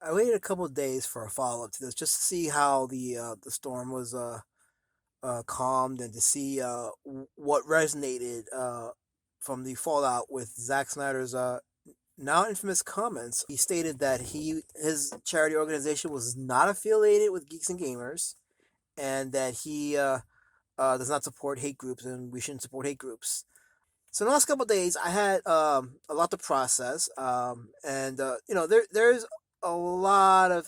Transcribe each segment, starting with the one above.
I waited a couple of days for a follow up to this just to see how the storm was calmed and to see what resonated from the fallout with Zack Snyder's now infamous comments. He stated that his charity organization was not affiliated with Geeks and Gamers, and that he does not support hate groups, and we shouldn't support hate groups. So in the last couple of days, I had a lot to process, and there's a lot of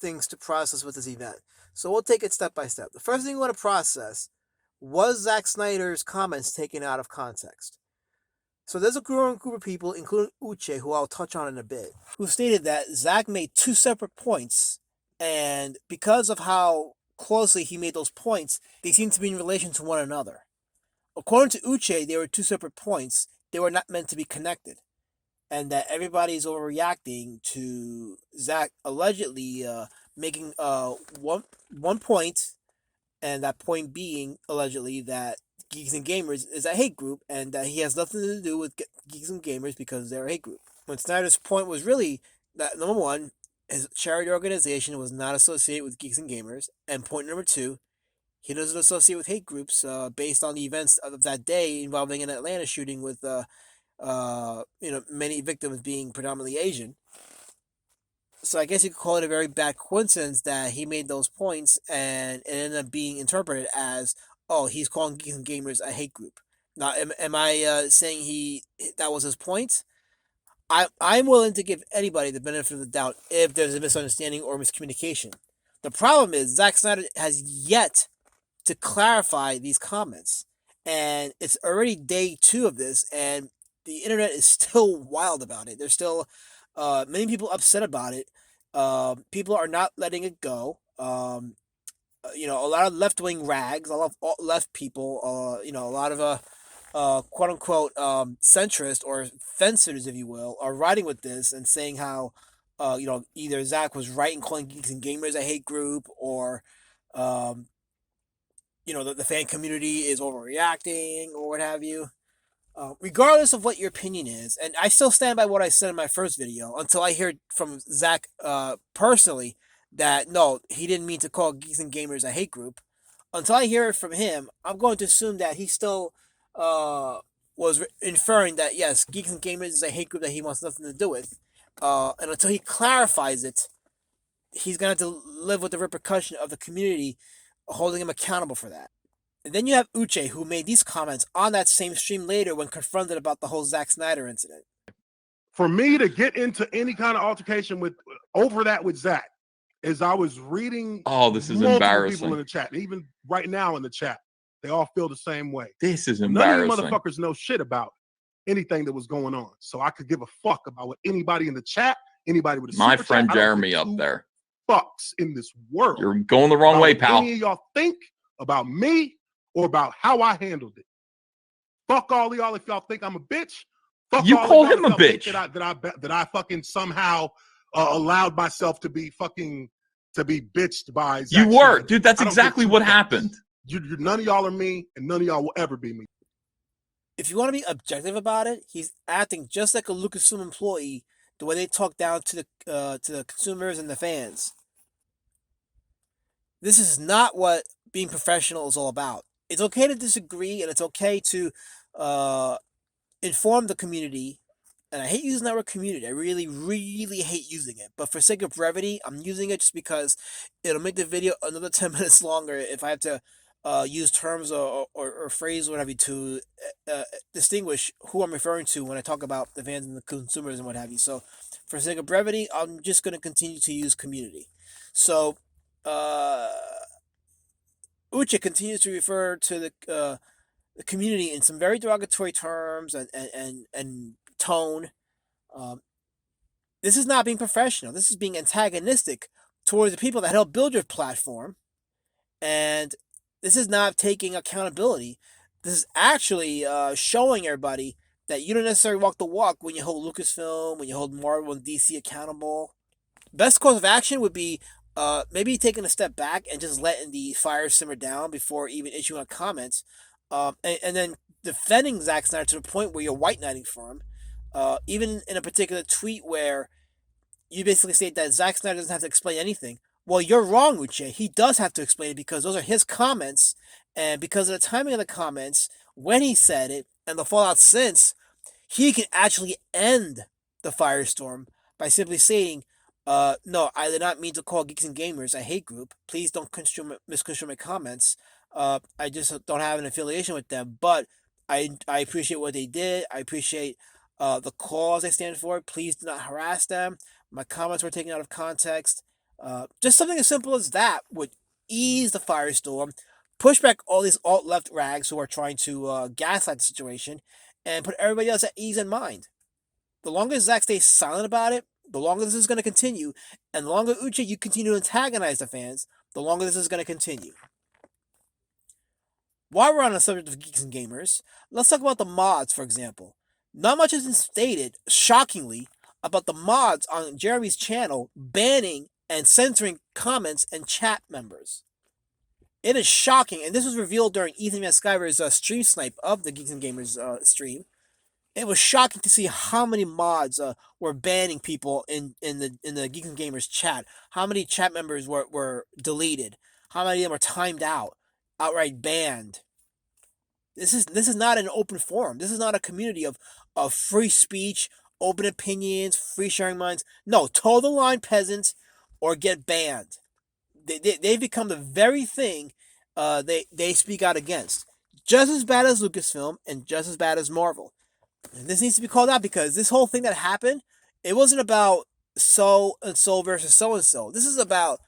things to process with this event. So we'll take it step by step. The first thing we want to process was Zack Snyder's comments taken out of context. So there's a growing group of people, including Uche, who I'll touch on in a bit, who stated that Zack made two separate points, and because of how closely he made those points, they seem to be in relation to one another. According to Uche, they were two separate points. They were not meant to be connected, and that everybody's overreacting to Zack allegedly making one point, and that point being allegedly that Geeks and Gamers is a hate group, and that he has nothing to do with Geeks and Gamers because they're a hate group. When Snyder's point was really that number one, his charity organization was not associated with Geeks and Gamers, and point number two, he doesn't associate with hate groups based on the events of that day involving an Atlanta shooting with many victims being predominantly Asian. So I guess you could call it a very bad coincidence that he made those points and it ended up being interpreted as, oh, he's calling Geeks and Gamers a hate group. Now, am I saying that was his point? I'm willing to give anybody the benefit of the doubt if there's a misunderstanding or miscommunication. The problem is Zack Snyder has yet to clarify these comments. And it's already day two of this, and the internet is still wild about it. There's still many people upset about it. People are not letting it go. A lot of left wing rags, a lot of left people, a lot of quote unquote centrist or fencers, if you will, are riding with this and saying how either Zach was right in calling Geeks and Gamers a hate group, or um, the fan community is overreacting or what have you. Regardless of what your opinion is, and I still stand by what I said in my first video until I hear from Zach personally that no, he didn't mean to call Geeks and Gamers a hate group. Until I hear it from him, I'm going to assume that he still was inferring that yes, Geeks and Gamers is a hate group that he wants nothing to do with. And until he clarifies it, he's going to have to live with the repercussion of the community holding him accountable for that. And then you have Uche, who made these comments on that same stream later when confronted about the whole Zack Snyder incident. For me to get into any kind of altercation over that with Zack, as I was reading, this is multiple embarrassing. people in the chat, even right now in the chat, they all feel the same way. This is embarrassing. None of you motherfuckers know shit about anything that was going on, so I could give a fuck about what anybody in the chat, anybody with a my super friend chat, Jeremy up there. Fucks in this world. You're going the wrong way, pal. Any of y'all think about me or about how I handled it? Fuck all y'all if y'all think I'm a bitch. Fuck you all call y'all him a bitch. That I fucking somehow allowed myself to be bitched by Zack You were, Snyder. dude. That's exactly what happened. None of y'all are me, and none of y'all will ever be me. If you want to be objective about it, he's acting just like a Lucasfilm employee, the way they talk down to the consumers and the fans. This is not what being professional is all about. It's okay to disagree, and it's okay to inform the community. And I hate using that word community. I really, really hate using it. But for sake of brevity, I'm using it just because it'll make the video another 10 minutes longer if I have to use terms or phrase, what have you, to distinguish who I'm referring to when I talk about the fans and the consumers and what have you. So for sake of brevity, I'm just going to continue to use community. So Uche continues to refer to the community in some very derogatory terms and tone. This is not being professional. This is being antagonistic towards the people that help build your platform. And this is not taking accountability. This is actually showing everybody that you don't necessarily walk the walk when you hold Lucasfilm, when you hold Marvel and DC accountable. Best course of action would be maybe taking a step back and just letting the fire simmer down before even issuing a comment. And then defending Zack Snyder to the point where you're white knighting for him. Even in a particular tweet where you basically state that Zack Snyder doesn't have to explain anything. Well, you're wrong, Uche. He does have to explain it because those are his comments, and because of the timing of the comments, when he said it, and the fallout since, he can actually end the firestorm by simply saying, no, I did not mean to call Geeks and Gamers a hate group. Please don't misconstrue my comments. I just don't have an affiliation with them, but I appreciate what they did. I appreciate the cause they stand for. Please do not harass them. My comments were taken out of context. Just something as simple as that would ease the firestorm, push back all these alt left rags who are trying to gaslight the situation, and put everybody else at ease in mind. The longer Zack stays silent about it, the longer this is going to continue, and the longer Uche you continue to antagonize the fans, the longer this is going to continue. While we're on the subject of Geeks and Gamers, let's talk about the mods, for example. Not much has been stated, shockingly, about the mods on Jeremy's channel banning and censoring comments and chat members. It is shocking, and this was revealed during Ethan Van Skyver's stream snipe of the Geeks and Gamers stream. It was shocking to see how many mods were banning people in the Geeks and Gamers chat. How many chat members were deleted? How many of them were timed out, outright banned? This is not an open forum. This is not a community of free speech, open opinions, free sharing minds. No, toe the line, peasants, or get banned. They've become the very thing they speak out against. Just as bad as Lucasfilm and just as bad as Marvel. And this needs to be called out because this whole thing that happened, it wasn't about so and so versus so and so. This is about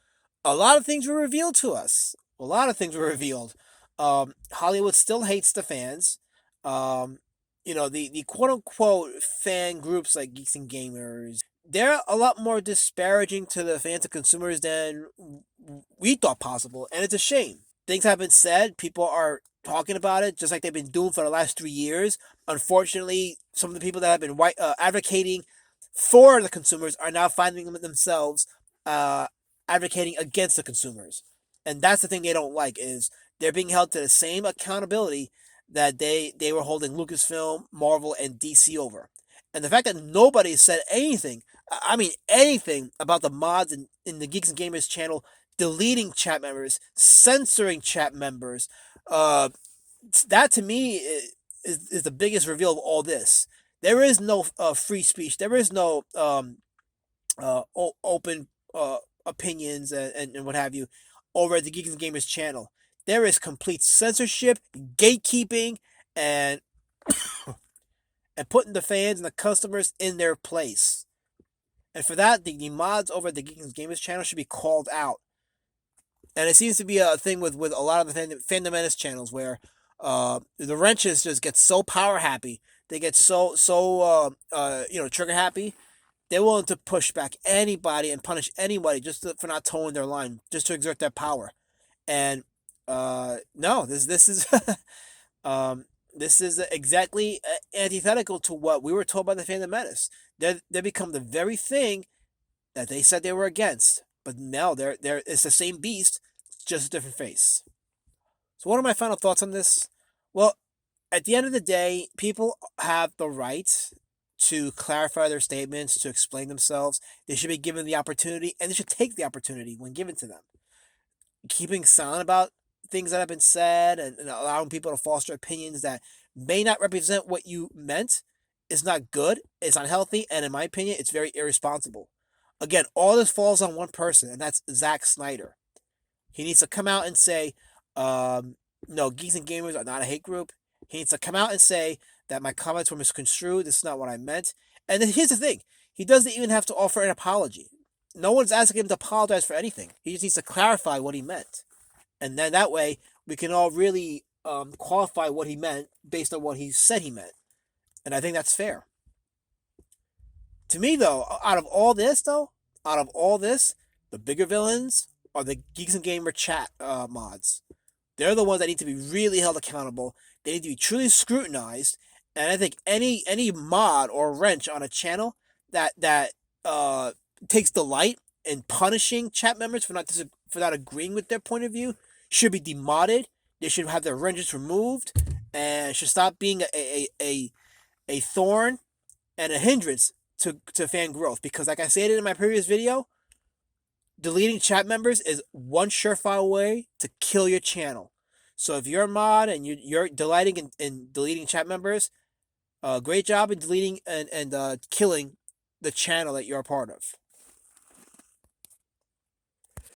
a lot of things were revealed to us. A lot of things were revealed. Hollywood still hates the fans. The quote unquote fan groups like Geeks and Gamers, they're a lot more disparaging to the fans and consumers than we thought possible, and it's a shame. Things have been said, people are talking about it just like they've been doing for the last 3 years. Unfortunately, some of the people that have been advocating for the consumers are now finding themselves advocating against the consumers, and that's the thing they don't like is they're being held to the same accountability that they were holding Lucasfilm, Marvel, and DC over. And the fact that nobody said anything, I mean anything, about the mods in the Geeks and Gamers channel deleting chat members, censoring chat members, that to me is the biggest reveal of all this. There is no free speech. There is no open opinions and what have you over at the Geeks and Gamers channel. There is complete censorship, gatekeeping, and putting the fans and the customers in their place. And for that, the mods over at the Geeks and Gamers channel should be called out. And it seems to be a thing with a lot of the Fandom Menace channels where the wrenches just get so power happy. They get so trigger happy. They're willing to push back anybody and punish anybody just for not towing their line, just to exert their power. And no, this is this is exactly antithetical to what we were told by the Fandom Menace. They become the very thing that they said they were against, but now they're it's the same beast, just a different face. So what are my final thoughts on this? Well, at the end of the day, people have the right to clarify their statements, to explain themselves. They should be given the opportunity, and they should take the opportunity when given to them. Keeping silent about things that have been said and allowing people to foster opinions that may not represent what you meant is not good, it's unhealthy, and in my opinion, it's very irresponsible. Again, all this falls on one person, and that's Zack Snyder. He needs to come out and say, no, Geeks and Gamers are not a hate group. He needs to come out and say that my comments were misconstrued. This is not what I meant. And then here's the thing. He doesn't even have to offer an apology. No one's asking him to apologize for anything. He just needs to clarify what he meant. And then that way, we can all really qualify what he meant based on what he said he meant. And I think that's fair. To me, though, out of all this, the bigger villains are the Geeks and Gamer chat mods. They're the ones that need to be really held accountable. They need to be truly scrutinized. And I think any mod or wrench on a channel that takes delight in punishing chat members for not agreeing with their point of view should be demodded. They should have their wrenches removed and should stop being a thorn and a hindrance to fan growth, because like I stated in my previous video, deleting chat members is one surefire way to kill your channel. So if you're a mod and you're delighting in deleting chat members, great job in deleting and killing the channel that you're a part of.